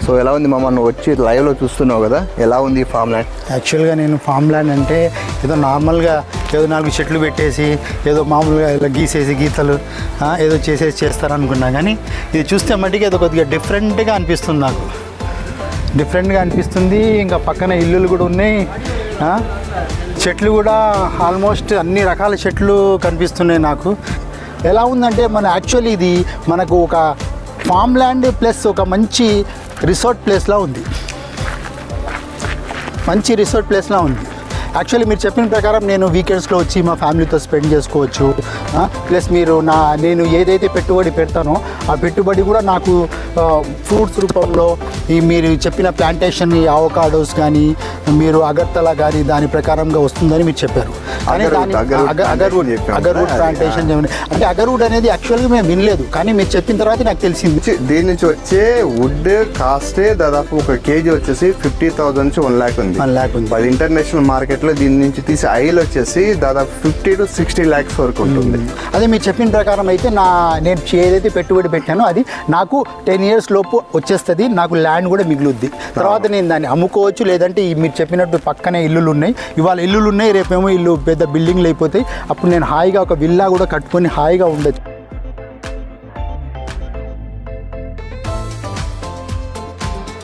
So ఎలా ఉంది మామ, నువ్వు వచ్చి లైవ్లో చూస్తున్నావు కదా, ఎలా ఉంది ఫామ్ ల్యాండ్? యాక్చువల్గా నేను ఫామ్ ల్యాండ్ అంటే ఏదో నార్మల్గా ఏదో 4 చెట్లు పెట్టేసి ఏదో మామూలుగా ఇలా గీసేసి గీతలు ఏదో చేసేసి చేస్తారనుకున్నా, కానీ ఇది చూస్తే మట్టికి ఏదో కొద్దిగా డిఫరెంట్గా అనిపిస్తుంది నాకు. డిఫరెంట్గా అనిపిస్తుంది. ఇంకా పక్కన ఇల్లులు కూడా ఉన్నాయి, చెట్లు కూడా ఆల్మోస్ట్ అన్ని రకాల చెట్లు కనిపిస్తున్నాయి నాకు. ఎలా ఉందంటే మన యాక్చువల్లీ ఇది మనకు ఒక ఫామ్ ల్యాండ్ ప్లస్ ఒక మంచి రిసార్ట్ ప్లేస్లా ఉంది. మంచి రిసార్ట్ ప్లేస్లా ఉంది. యాక్చువల్లీ మీరు చెప్పిన ప్రకారం నేను వీకెండ్స్లో వచ్చి మా ఫ్యామిలీతో స్పెండ్ చేసుకోవచ్చు. ప్లస్ నేను ఏదైతే పెట్టుబడి పెడతానో ఆ పెట్టుబడి కూడా నాకు ఫ్రూట్స్ రూపంలో మీరు చెప్పిన ప్లాంటేషన్ అవకాడోస్ కానీ మీరు అగర్తలా కానీ దాని ప్రకారంగా వస్తుందని మీరు చెప్పారు. కానీ దాని అగర్వుడ్ ప్లాంటేషన్ అంటే అగర్వుడ్ అనేది యాక్చువల్గా మేము వినలేదు, కానీ మీరు చెప్పిన తర్వాత నాకు తెలిసింది. దీని నుంచి వచ్చే వుడ్ కాస్టే దాదాపు ఒక కేజీ వచ్చేసి 50,000 నుంచి 1 lakh ఉంది. 1 lakh ఉంది. అది ఇంటర్నేషనల్ మార్కెట్లో దీని నుంచి తీసి ఆయిల్ వచ్చేసి దాదాపు 50 to 60 lakhs వరకు ఉంటుంది. అదే మీరు చెప్పిన ప్రకారం అయితే నేను ఏదైతే పెట్టుబడి పెట్టానో అది నాకు 10 years లోపు వచ్చేస్తుంది. నాకు ల్యాండ్ కూడా మిగులుద్ది. తర్వాత నేను దాన్ని అమ్ముకోవచ్చు, లేదంటే మీరు చెప్పినట్టు పక్కనే ఇల్లులు ఉన్నాయి. ఇవాళ ఇల్లులు ఉన్నాయి, రేపేమో ఇల్లు పెద్ద బిల్డింగ్లు అయిపోతాయి. అప్పుడు నేను హాయిగా ఒక విల్లా కూడా కట్టుకొని హాయిగా ఉండొచ్చు.